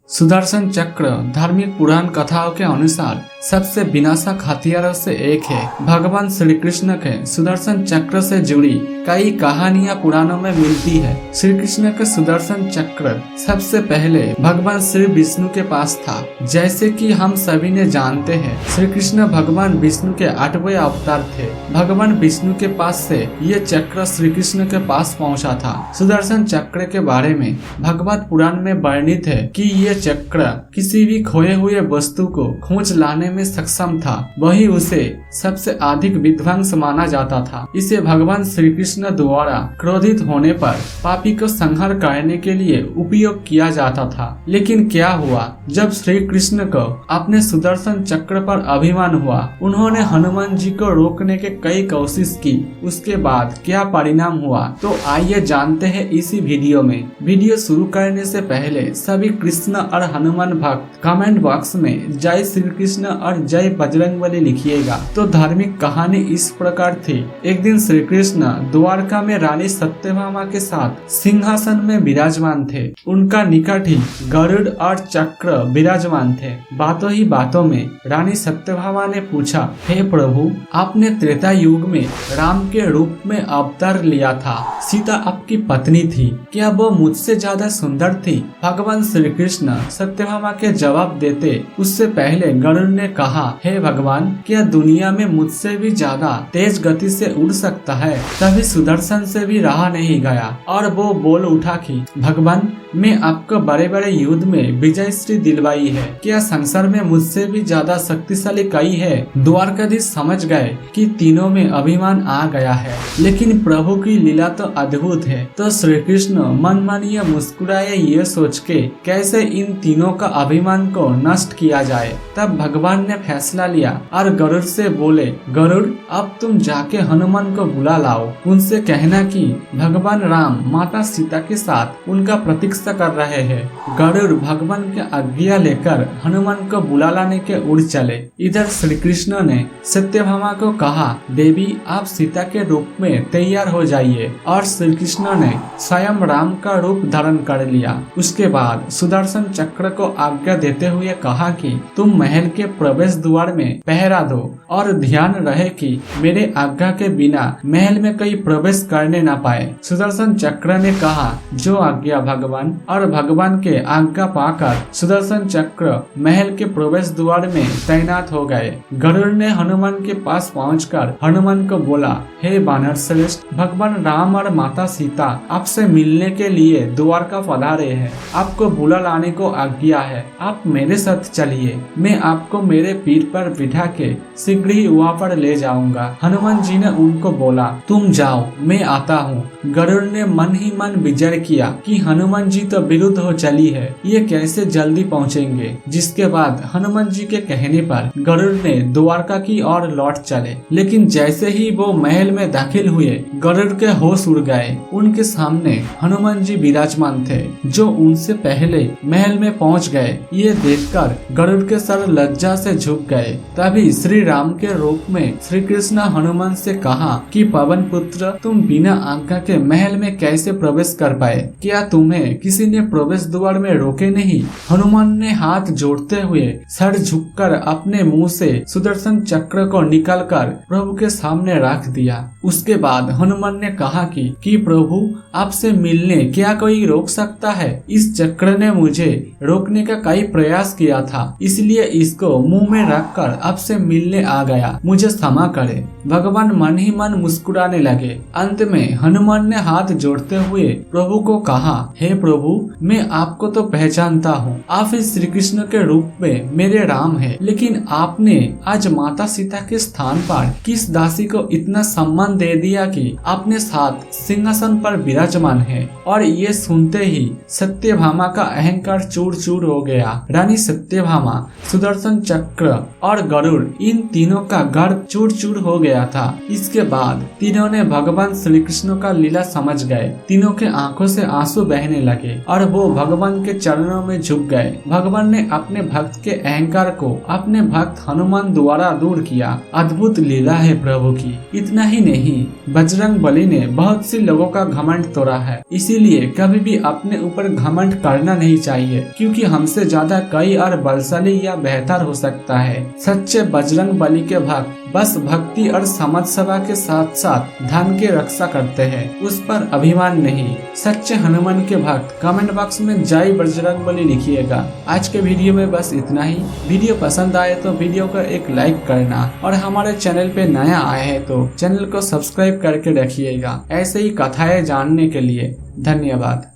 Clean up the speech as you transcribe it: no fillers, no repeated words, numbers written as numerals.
सुदर्शन चक्र धार्मिक पुराण कथाओं के अनुसार सबसे विनाशक हथियारों से एक है। भगवान श्री कृष्ण के सुदर्शन चक्र से जुड़ी कई कहानियां पुराणों में मिलती है। श्री कृष्ण का सुदर्शन चक्र सबसे पहले भगवान श्री विष्णु के पास था। जैसे कि हम सभी ने जानते हैं, श्री कृष्ण भगवान विष्णु के 8वें अवतार थे। भगवान विष्णु के पास से ये चक्र श्री कृष्ण के पास पहुंचा था। सुदर्शन चक्र के बारे में भगवत पुराण में वर्णित है कि ये चक्र किसी भी खोए हुए वस्तु को खोज लाने में सक्षम था। वही उसे सबसे अधिक विध्वंस माना जाता था। इसे भगवान श्री कृष्ण द्वारा क्रोधित होने पर पापी को संहार करने के लिए उपयोग किया जाता था। लेकिन क्या हुआ, जब श्री कृष्ण को अपने सुदर्शन चक्र पर अभिमान हुआ, उन्होंने हनुमान जी को रोकने के कई कोशिश की। उसके बाद क्या परिणाम हुआ, तो आइए जानते हैं इसी वीडियो में। वीडियो शुरू करने से पहले सभी कृष्ण और हनुमान भक्त कमेंट बॉक्स में जय श्री कृष्ण और जय बजरंगबली लिखिएगा। तो धार्मिक कहानी इस प्रकार थी। एक दिन श्री कृष्ण द्वारका में रानी सत्यभामा के साथ सिंहासन में विराजमान थे। उनका निकट ही गरुड़ और चक्र विराजमान थे। बातों ही बातों में रानी सत्यभामा ने पूछा, हे प्रभु, आपने त्रेता युग में राम के रूप में अवतार लिया था। सीता आपकी पत्नी थी, क्या वो मुझसे ज्यादा सुंदर थी? भगवान श्री कृष्ण सत्यभामा के जवाब देते उससे पहले गरुड़ ने कहा, हे भगवान, क्या दुनिया में मुझसे भी ज्यादा तेज गति से उड़ सकता है? तभी सुदर्शन से भी रहा नहीं गया और वो बोल उठा कि भगवान, मैं आपको बड़े बड़े युद्ध में विजयश्री दिलवाई है, क्या संसार में मुझसे भी ज्यादा शक्तिशाली कई है? द्वारकाधीश समझ गए कि तीनों में अभिमान आ गया है, लेकिन प्रभु की लीला तो अद्भुत है। तो श्री कृष्ण मन मानिए मुस्कुराए ये सोच के कैसे इन तीनों का अभिमान को नष्ट किया जाए। तब भगवान ने फैसला लिया और गरुड़ से बोले, गरुड़, अब तुम जाके हनुमान को बुला लाओ। उनसे कहना कि भगवान राम माता सीता के साथ उनका प्रतीक्षा कर रहे हैं। गरुड़ भगवान के आज्ञा लेकर हनुमान को बुला लाने के उड़ चले। इधर श्री कृष्ण ने सत्यभामा को कहा, देवी, आप सीता के रूप में तैयार हो जाइए। और श्री कृष्ण ने स्वयं राम का रूप धारण कर लिया। उसके बाद सुदर्शन चक्र को आज्ञा देते हुए कहा कि तुम महल के प्रवेश द्वार में पहरा दो और ध्यान रहे कि मेरे आज्ञा के बिना महल में कोई प्रवेश करने न पाए। सुदर्शन चक्र ने कहा, जो आज्ञा भगवान। और भगवान के आज्ञा पाकर सुदर्शन चक्र महल के प्रवेश द्वार में तैनात हो गए। गरुड़ ने हनुमान के पास पहुंचकर हनुमान को बोला, हे वानर श्रेष्ठ, भगवान राम और माता सीता आपसे मिलने के लिए द्वारका पधारे हैं। आपको बुला लाने को आज्ञा है। आप मेरे साथ चलिए, मैं आपको मेरे पीठ पर बिठा के शीघ्र ही वहाँ पर ले जाऊंगा। हनुमान जी ने उनको बोला, तुम जाओ, मैं आता हूँ। गरुड़ ने मन ही मन विचार किया कि हनुमान जी तो विरुद्ध हो चली है, ये कैसे जल्दी पहुँचेंगे। जिसके बाद हनुमान जी के कहने पर गरुड़ ने द्वारका की ओर लौट चले। लेकिन जैसे ही वो महल में दाखिल हुए, गरुड़ के होश उड़ गए। उनके सामने हनुमान जी विराजमान थे, जो उनसे पहले महल में पहुंच गए। ये देखकर गरुड़ के सर लज्जा से झुक गए। तभी श्री राम के रूप में श्री कृष्ण हनुमान से कहा कि पवन पुत्र, तुम बिना आज्ञा के महल में कैसे प्रवेश कर पाए? क्या तुम्हें किसी ने प्रवेश द्वार में रोके नहीं? हनुमान ने हाथ जोड़ते हुए सर झुककर अपने मुंह से सुदर्शन चक्र को निकालकर प्रभु के सामने रख दिया। उसके बाद हनुमान ने कहा कि प्रभु, आपसे मिलने क्या कोई रोक सकता है? इस चक्र ने मुझे रोकने का कई प्रयास किया था, इसलिए इसको मुंह में रखकर आपसे मिलने आ गया। मुझे क्षमा करे। भगवान मन ही मन मुस्कुराने लगे। अंत में हनुमान ने हाथ जोड़ते हुए प्रभु को कहा, हे प्रभु, मैं आपको तो पहचानता हूँ। आप इस श्री कृष्ण के रूप में मेरे राम है, लेकिन आपने आज माता सीता के स्थान पर किस दासी को इतना सम्मान दे दिया कि अपने साथ सिंहासन पर विराजमान है। और ये सुनते ही सत्यभामा का अहंकार चूर चूर हो गया। रानी सत्यभामा, सुदर्शन चक्र और गरुड़, इन तीनों का गर्व चूर चूर हो गया था। इसके बाद तीनों ने भगवान श्री कृष्ण का लीला समझ गए। तीनों के आंखों से आंसू बहने लगे और वो भगवान के चरणों में झुक गए। भगवान ने अपने भक्त के अहंकार को अपने भक्त हनुमान द्वारा दूर किया। अद्भुत लीला है प्रभु की। इतना ही नहीं, बजरंगबली ने बहुत सी लोगों का घमंड तोड़ा है। इसीलिए कभी भी अपने ऊपर घमंड करना नहीं चाहिए। चाहिए, क्योंकि हमसे ज्यादा कई और बलशाली या बेहतर हो सकता है। सच्चे बजरंग बली के भक्त बस भक्ति और समाज सेवा के साथ साथ धन की रक्षा करते हैं, उस पर अभिमान नहीं। सच्चे हनुमान के भक्त कमेंट बॉक्स में जय बजरंग बली लिखिएगा। आज के वीडियो में बस इतना ही। वीडियो पसंद आए तो वीडियो को एक लाइक करना और हमारे चैनल पे नया आए हैं तो चैनल को सब्सक्राइब करके रखिएगा ऐसे ही कथाएं जानने के लिए। धन्यवाद।